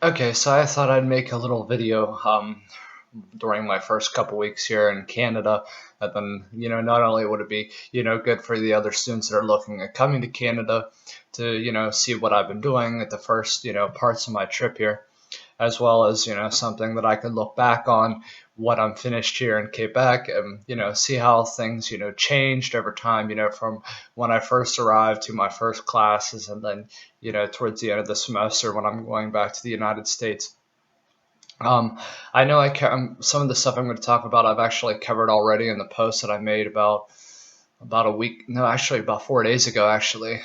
Okay, so I thought I'd make a little video during my first couple weeks here in Canada. And then, not only would it be, good for the other students that are looking at coming to Canada to, see what I've been doing at the first, parts of my trip here, as well as something that I could look back on what I'm finished here in Quebec and see how things changed over time, from when I first arrived to my first classes, and then towards the end of the semester when I'm going back to the United States. um, I know some of the stuff I'm going to talk about I've actually covered already in the post that I made about a week, no, actually about 4 days ago, actually,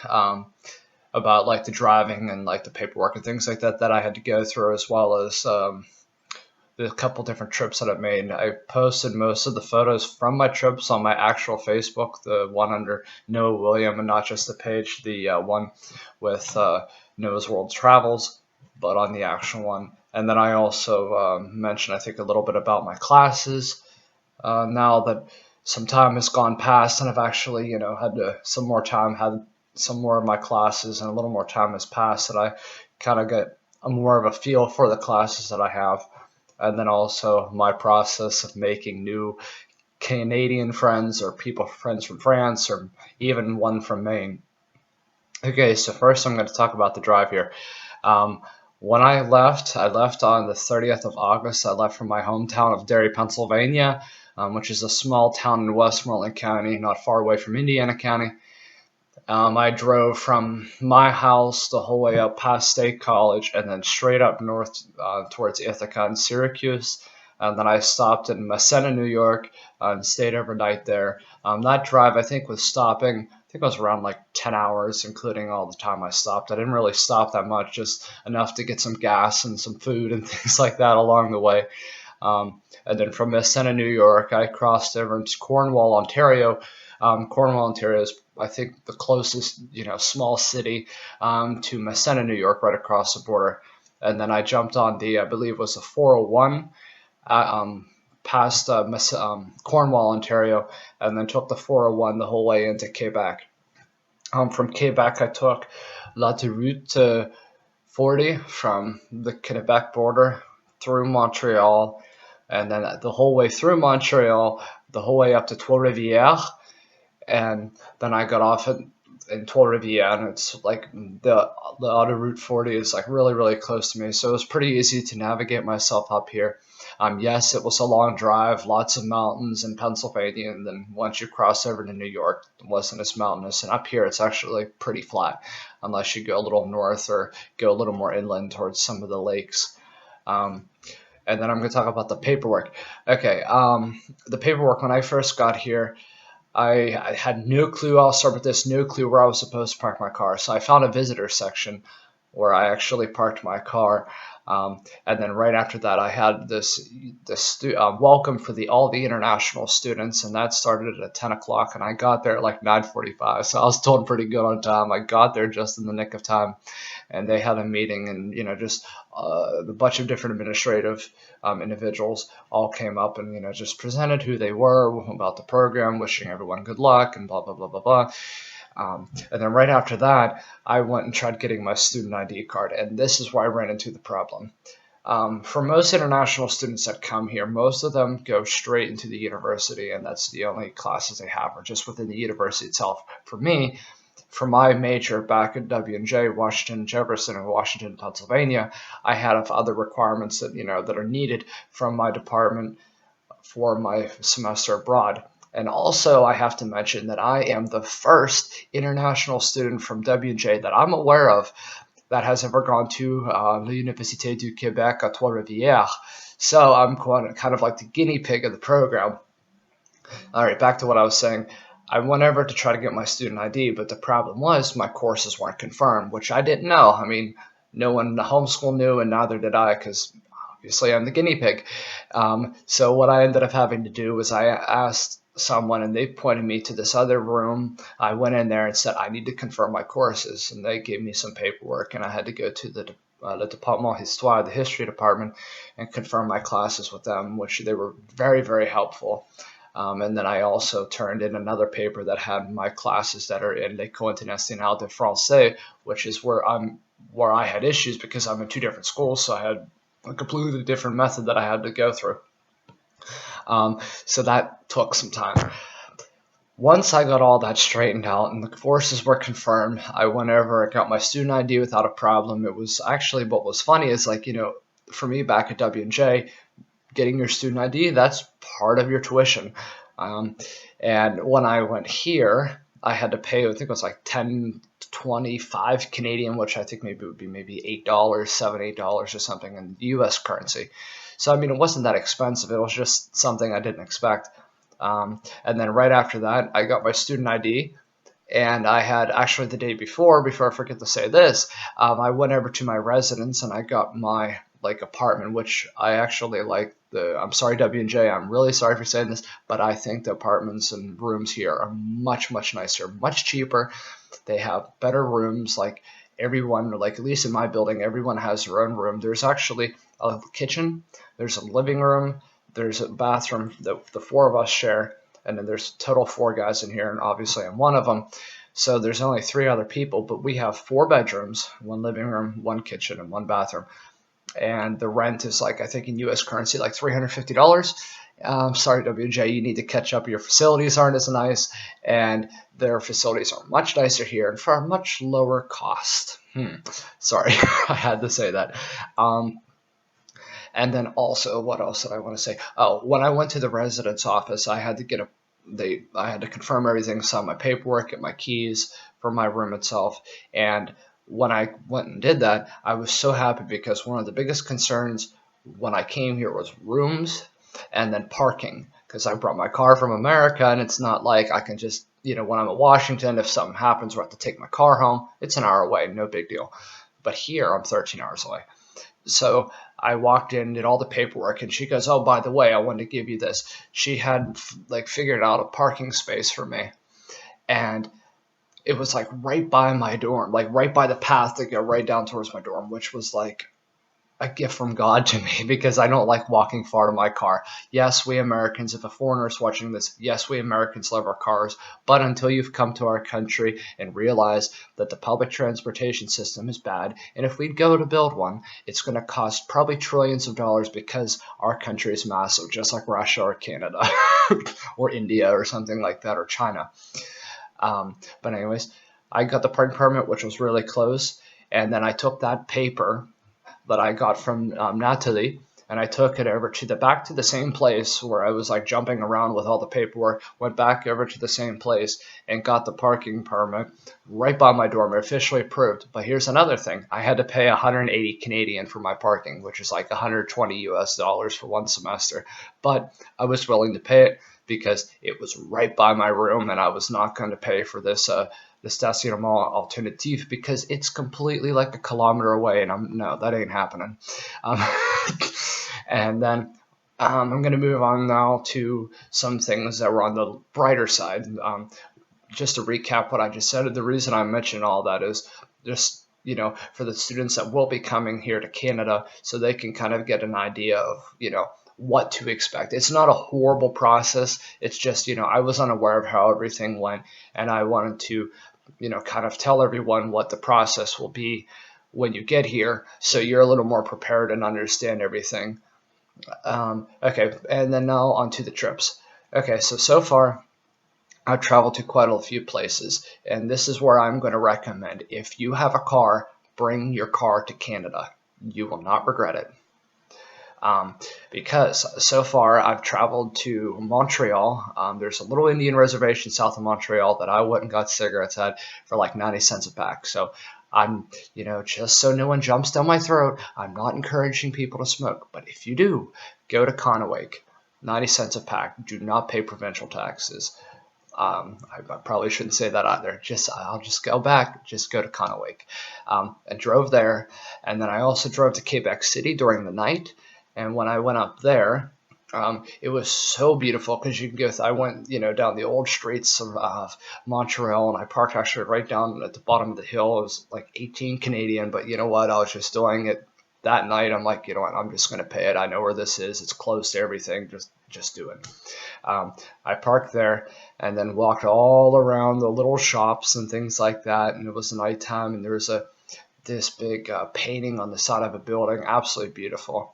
about like the driving and like the paperwork and things like that that I had to go through, as well as the couple different trips that I've made. I posted most of the photos from my trips on my actual Facebook, the one under Noah William, and not just the page, the one with Noah's World Travels, but on the actual one. And then I also mentioned, I think, a little bit about my classes. Now that some time has gone past and I've actually, had some more of my classes and a little more time has passed, that I kind of get a more of a feel for the classes that I have. And then also my process of making new Canadian friends or friends from France or even one from Maine. Okay, so first I'm going to talk about the drive here. Um, when I left on the 30th of August. I left from my hometown of Derry, Pennsylvania, which is a small town in Westmoreland County, not far away from Indiana County. I drove from my house the whole way up past State College and then straight up north towards Ithaca and Syracuse. And then I stopped in Massena, New York, and stayed overnight there. That drive, I think, was stopping. I think it was around like 10 hours, including all the time I stopped. I didn't really stop that much, just enough to get some gas and some food and things like that along the way. And then from Massena, New York, I crossed over into Cornwall, Ontario. Cornwall, Ontario is, I think, the closest, small city to Massena, New York, right across the border. And then I jumped on I believe it was the 401 past Cornwall, Ontario, and then took the 401 the whole way into Quebec. From Quebec, I took Route 40 from the Quebec border through Montreal, and then the whole way through Montreal, the whole way up to Trois-Rivières, and then I got off in Trois-Rivières, and it's like the auto Route 40 is like really really close to me, so it was pretty easy to navigate myself up here. Yes, it was a long drive, lots of mountains in Pennsylvania, and then once you cross over to New York, it wasn't as mountainous. And up here, it's actually pretty flat, unless you go a little north or go a little more inland towards some of the lakes. Um, and then I'm going to talk about the paperwork. Okay, the paperwork when I first got here, I had no clue. I'll start with this: no clue where I was supposed to park my car. So I found a visitor section where I actually parked my car. And then right after that, I had this welcome for all the international students, and that started at 10 o'clock, and I got there at like 9:45. So I was told pretty good on time. I got there just in the nick of time, and they had a meeting, and just a bunch of different administrative individuals all came up and just presented who they were, about the program, wishing everyone good luck, and blah blah blah blah blah. And then right after that, I went and tried getting my student ID card, and this is where I ran into the problem. For most international students that come here, most of them go straight into the university, and that's the only classes they have, are just within the university itself. For me, for my major back at W&J, Washington Jefferson in Washington, Pennsylvania, I had other requirements that are needed from my department for my semester abroad. And also, I have to mention that I am the first international student from W&J that I'm aware of that has ever gone to l'Université du Québec à Trois-Rivières. So I'm kind of like the guinea pig of the program. All right, back to what I was saying. I went over to try to get my student ID, but the problem was my courses weren't confirmed, which I didn't know. I mean, no one in the homeschool knew, and neither did I, because obviously I'm the guinea pig. So what I ended up having to do was I asked someone, and they pointed me to this other room. I went in there and said, I need to confirm my courses, and they gave me some paperwork, and I had to go to the Le Département Histoire, the history department, and confirm my classes with them, which they were very, very helpful. And then I also turned in another paper that had my classes that are in l'École internationale de français, which is where I had issues because I'm in two different schools, so I had a completely different method that I had to go through. So that took some time. Once I got all that straightened out and the courses were confirmed, I went over and got my student ID without a problem. It was actually, what was funny is, like, for me back at W&J, getting your student ID, that's part of your tuition. And when I went here, I had to pay, I think it was like 10.25 Canadian, which I think maybe would be maybe $8, $7, $8 or something in US currency. So, I mean, it wasn't that expensive. It was just something I didn't expect. And then right after that, I got my student ID. And I had actually the day before I forget to say this, I went over to my residence and I got my apartment, which I actually like. I'm sorry, W&J, I'm really sorry for saying this, but I think the apartments and rooms here are much, much nicer, much cheaper. They have better rooms. Like everyone, like at least in my building, everyone has their own room. There's actually a kitchen, there's a living room, there's a bathroom that the four of us share, and then there's a total 4 guys in here, and obviously I'm one of them. So there's only 3 other people, but we have 4 bedrooms, 1 living room, 1 kitchen, and 1 bathroom. And the rent is, like, I think in US currency, like $350. Sorry, WJ, you need to catch up. Your facilities aren't as nice, and their facilities are much nicer here and for a much lower cost. Sorry, I had to say that. And then also, what else did I want to say? Oh, when I went to the residence office, I had to I had to confirm everything, sign my paperwork, get my keys for my room itself. And when I went and did that, I was so happy because one of the biggest concerns when I came here was rooms and then parking, because I brought my car from America, and it's not like I can just, when I'm at Washington, if something happens where I have to take my car home, it's an hour away, no big deal. But here, I'm 13 hours away. So I walked in, did all the paperwork, and she goes, "Oh, by the way, I wanted to give you this." She had figured out a parking space for me, and it was like right by my dorm, like right by the path to go right down towards my dorm, which was like a gift from God to me because I don't like walking far to my car. Yes, we Americans, if a foreigner is watching this, yes, we Americans love our cars, but until you've come to our country and realize that the public transportation system is bad, and if we go to build one, it's going to cost probably trillions of dollars because our country is massive, just like Russia or Canada or India or something like that, or China. But anyways, I got the parking permit, which was really close, and then I took that paper that I got from Natalie, and I took it over to back to the same place where I was like jumping around with all the paperwork, went back over to the same place and got the parking permit right by my dorm, officially approved. But here's another thing. I had to pay 180 Canadian for my parking, which is like 120 US dollars for 1 semester. But I was willing to pay it because it was right by my room, and I was not going to pay for this stationnement alternative because it's completely like a kilometer away, and no, that ain't happening. And then I'm going to move on now to some things that were on the brighter side. Just to recap what I just said, the reason I mentioned all that is just, for the students that will be coming here to Canada, so they can kind of get an idea of, what to expect. It's not a horrible process. It's just, I was unaware of how everything went, and I wanted to, kind of tell everyone what the process will be when you get here, so you're a little more prepared and understand everything. Okay, and then now on to the trips. Okay, so far, I've traveled to quite a few places, and this is where I'm going to recommend. If you have a car, bring your car to Canada. You will not regret it. Because so far I've traveled to Montreal. There's a little Indian reservation south of Montreal that I went and got cigarettes at for like 90 cents a pack. So I'm, just so no one jumps down my throat, I'm not encouraging people to smoke. But if you do, go to Conowick. 90 cents a pack. Do not pay provincial taxes. I probably shouldn't say that either. I'll just go back. Just go to Conowick. And drove there. And then I also drove to Quebec City during the night. And when I went up there, it was so beautiful because you can go. I went, down the old streets of Montreal, and I parked actually right down at the bottom of the hill. It was like 18 Canadian, but you know what? I was just doing it that night, I'm like, you know what, I'm just going to pay it. I know where this is. It's close to everything. Just do it. I parked there and then walked all around the little shops and things like that. And it was nighttime, and there was this big painting on the side of a building, absolutely beautiful.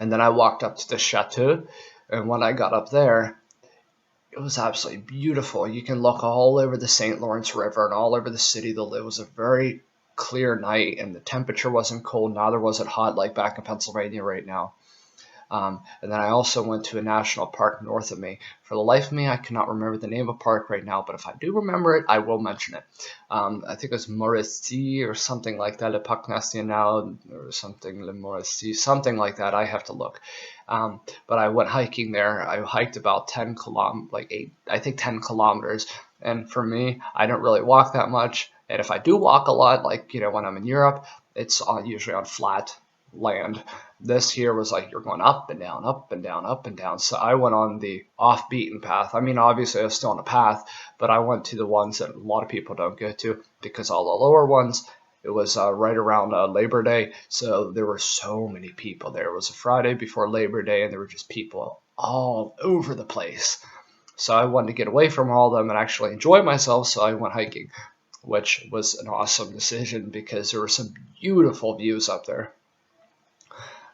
And then I walked up to the chateau, and when I got up there, it was absolutely beautiful. You can look all over the St. Lawrence River and all over the city. It was a very clear night, and the temperature wasn't cold, neither was it hot like back in Pennsylvania right now. And then I also went to a national park north of me. For the life of me, I cannot remember the name of the park right now, but if I do remember it, I will mention it. I think it was Mauricie or something like that, Le Parc National or something, Le Mauricie, something like that. I have to look. But I went hiking there. I hiked about 10 kilometers. And for me, I don't really walk that much. And if I do walk a lot, like, when I'm in Europe, it's usually on flat land. This here was like you're going up and down, up and down, up and down. So I went on the off-beaten path. I mean, obviously I was still on a path, but I went to the ones that a lot of people don't go to, because all the lower ones, it was right around Labor Day. So there were so many people there. It was a Friday before Labor Day, and there were just people all over the place. So I wanted to get away from all of them and actually enjoy myself. So I went hiking, which was an awesome decision because there were some beautiful views up there.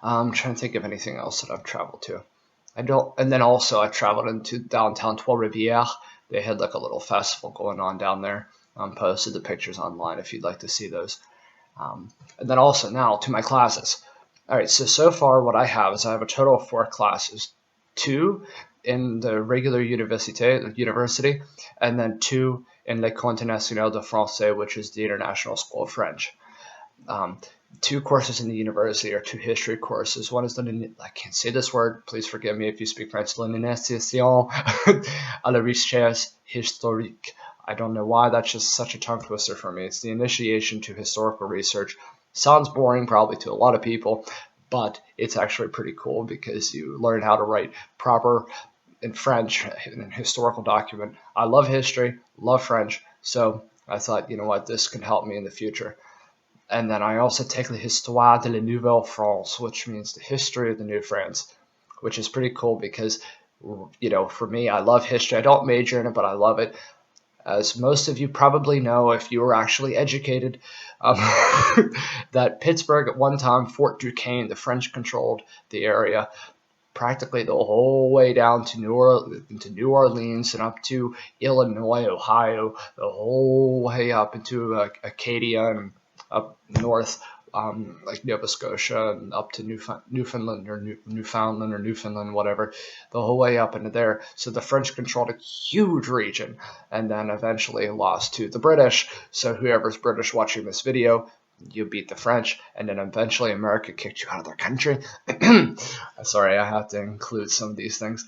I'm trying to think of anything else that I've traveled to. And then also I traveled into downtown Trois-Rivières. They had like a little festival going on down there. Posted the pictures online if you'd like to see those. And then also now to my classes. All right, so far what I have is I have a total of 4 classes. 2 in the regular university, and then 2 in l'École internationale de français, which is the International School of French. 2 courses in the university are 2 history courses. One is I can't say this word, please forgive me if you speak French, l'initiation à la richesse historique. I don't know why, that's just such a tongue twister for me. It's the initiation to historical research. Sounds boring probably to a lot of people, but it's actually pretty cool because you learn how to write proper in French in a historical document. I love history, love French, so I thought, you know what, this can help me in the future. And then I also take the Histoire de la Nouvelle France, which means the history of the New France, which is pretty cool because, for me, I love history. I don't major in it, but I love it. As most of you probably know, if you were actually educated, that Pittsburgh at one time, Fort Duquesne, the French controlled the area practically the whole way down to New Orleans and up to Illinois, Ohio, the whole way up into Acadia and up north, like Nova Scotia and up to Newfoundland or Newfoundland, whatever, the whole way up into there. So the French controlled a huge region and then eventually lost to the British. So whoever's British watching this video, you beat the French, and then eventually America kicked you out of their country. Sorry, I have to include some of these things.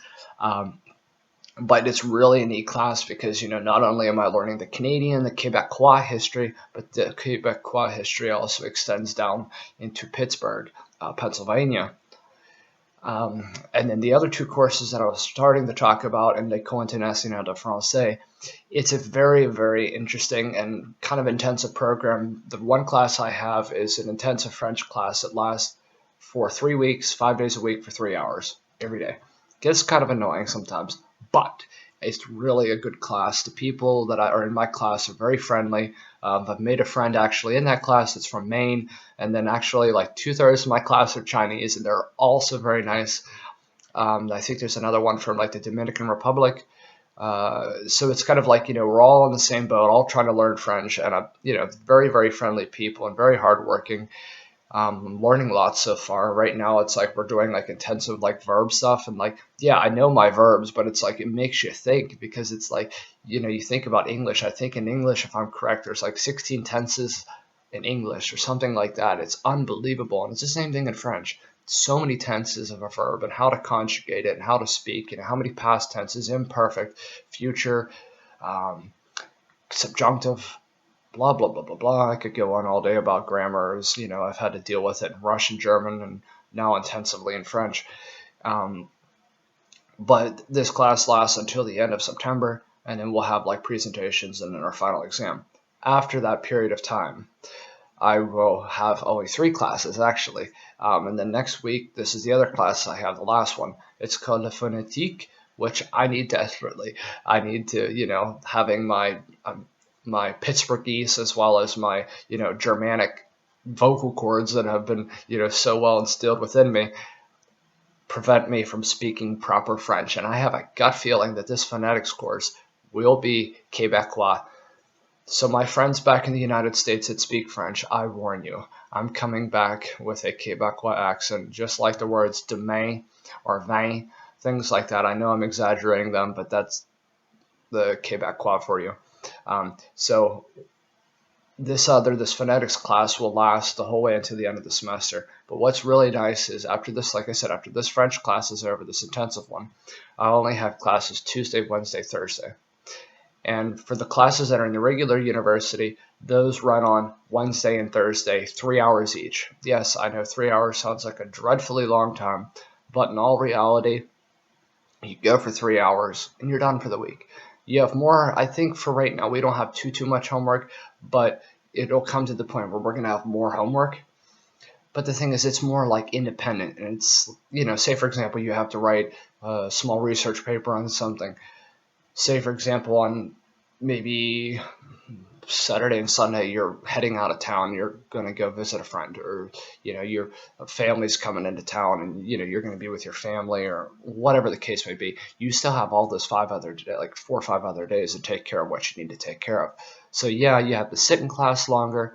But it's really a neat class because, not only am I learning the Canadian, the Quebecois history, but the Quebecois history also extends down into Pittsburgh, Pennsylvania. And then the other 2 courses that I was starting to talk about in l'École internationale de français, it's a very, very interesting and kind of intensive program. The one class I have is an intensive French class that lasts for 3 weeks, 5 days a week for 3 hours every day. Gets kind of annoying sometimes, but it's really a good class. The people that are in my class are very friendly. I've made a friend actually in that class that's from Maine, and then actually like 2/3 of my class are Chinese, and they're also very nice. I think there's another one from like the Dominican Republic. So it's kind of like, we're all in the same boat, all trying to learn French, and very, very friendly people and very hardworking. I'm learning lots so far. Right now, it's like we're doing like intensive like verb stuff, and like, yeah, I know my verbs, but it's like it makes you think because it's like, you think about English. I think in English, if I'm correct, there's like 16 tenses in English or something like that. It's unbelievable, and it's the same thing in French. So many tenses of a verb and how to conjugate it and how to speak, how many past tenses, imperfect, future, subjunctive, blah, blah, blah, blah, blah. I could go on all day about grammars. I've had to deal with it in Russian, German, and now intensively in French. But this class lasts until the end of September, and then we'll have like presentations and then our final exam. After that period of time, I will have only 3 classes actually. And then next week, this is the other class I have, the last one. It's called La Phonétique, which I need desperately. I need to, having my Pittsburghese as well as my, Germanic vocal cords that have been, so well instilled within me prevent me from speaking proper French. And I have a gut feeling that this phonetics course will be Quebecois. So my friends back in the United States that speak French, I warn you, I'm coming back with a Quebecois accent, just like the words demain or vin, things like that. I know I'm exaggerating them, but that's the Quebecois for you. So this phonetics class will last the whole way until the end of the semester. But what's really nice is after this, like I said, after this French class is over, this intensive one, I'll only have classes Tuesday, Wednesday, Thursday. And for the classes that are in the regular university, those run on Wednesday and Thursday, 3 hours each. Yes, I know 3 hours sounds like a dreadfully long time, but in all reality, you go for 3 hours and you're done for the week. You have more, I think for right now, we don't have too much homework, but it'll come to the point where we're going to have more homework. But the thing is, it's more like independent. And it's, say for example, you have to write a small research paper on something. Say for example, on maybe Saturday and Sunday, you're heading out of town, you're going to go visit a friend, or, your family's coming into town and, you're going to be with your family or whatever the case may be. You still have all those 4 or 5 other days to take care of what you need to take care of. So yeah, you have to sit in class longer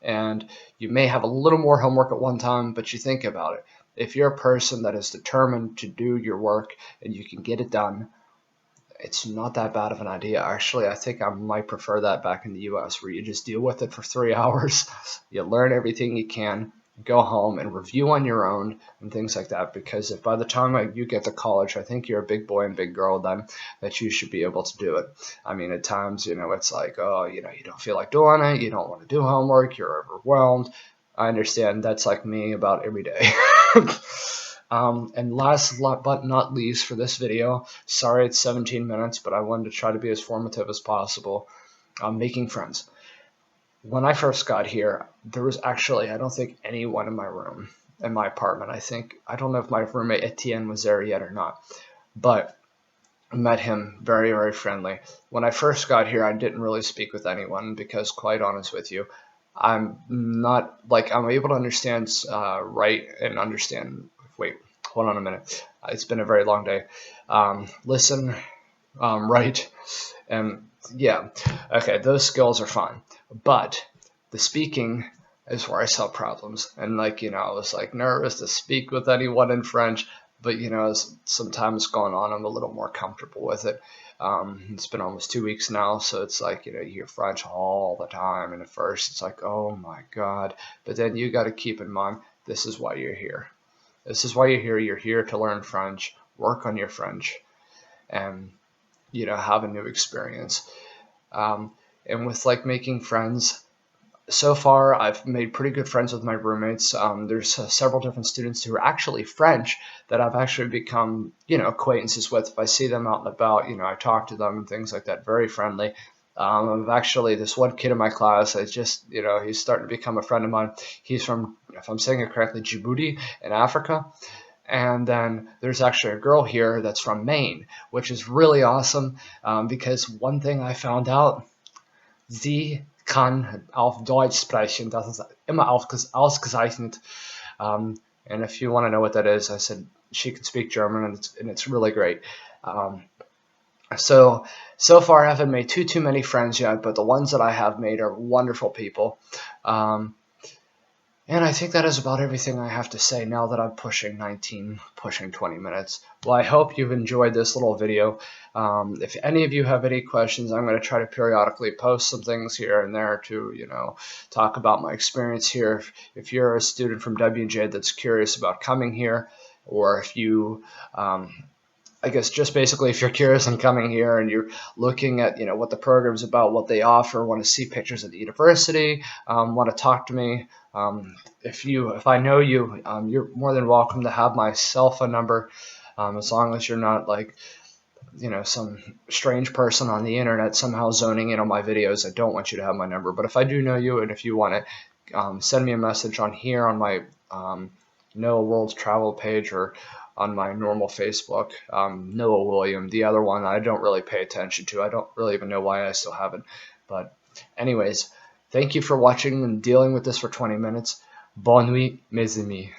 and you may have a little more homework at one time, but you think about it. If you're a person that is determined to do your work and you can get it done, it's not that bad of an idea. Actually, I think I might prefer that back in the US, where you just deal with it for 3 hours, you learn everything you can, go home and review on your own and things like that, because if by the time you get to college, I think you're a big boy and big girl then, that you should be able to do it. I mean, at times, it's like, oh, you don't feel like doing it, you don't want to do homework, you're overwhelmed. I understand. That's like me about every day. And last but not least for this video, sorry it's 17 minutes, but I wanted to try to be as formative as possible. Making friends. When I first got here, there was actually, I don't think anyone in my room, in my apartment. I don't know if my roommate Etienne was there yet or not, but I met him, very, very friendly. When I first got here, I didn't really speak with anyone because, quite honest with you, I'm not, I'm able to understand, write and understand. Wait, hold on a minute. It's been a very long day. Listen, write, and yeah. Okay, those skills are fine. But the speaking is where I saw problems. And I was nervous to speak with anyone in French. But as some time has gone on, I'm a little more comfortable with it. It's been almost 2 weeks now, so it's you hear French all the time, and at first it's like, oh my God. But then you got to keep in mind, this is why you're here. This is why you're here. You're here to learn French, work on your French, and have a new experience. And with making friends, so far I've made pretty good friends with my roommates. There's several different students who are actually French that I've actually become, acquaintances with. If I see them out and about, I talk to them and things like that. Very friendly. I've actually, this one kid in my class, he's starting to become a friend of mine. He's from, if I'm saying it correctly, Djibouti in Africa. And then there's actually a girl here that's from Maine, which is really awesome because one thing I found out, sie kann auf Deutsch sprechen. Das ist immer ausgezeichnet. And if you want to know what that is, I said she can speak German, and it's really great. So far I haven't made too many friends yet, but the ones that I have made are wonderful people. And I think that is about everything I have to say now that I'm pushing 20 minutes. Well, I hope you've enjoyed this little video. If any of you have any questions, I'm going to try to periodically post some things here and there to, talk about my experience here. If you're a student from WJ that's curious about coming here, or if you, I guess just basically if you're curious and coming here and you're looking at, what the program's about, what they offer, want to see pictures of the university, want to talk to me, if I know you, you're more than welcome to have my cell phone number, as long as you're not some strange person on the internet somehow zoning in on my videos. I don't want you to have my number, but if I do know you and if you want it, send me a message on here on my Noah World Travel page, or on my normal Facebook, Noah William. The other one I don't really pay attention to. I don't really even know why I still have it. But anyways, thank you for watching and dealing with this for 20 minutes. Bonne nuit, mes amis.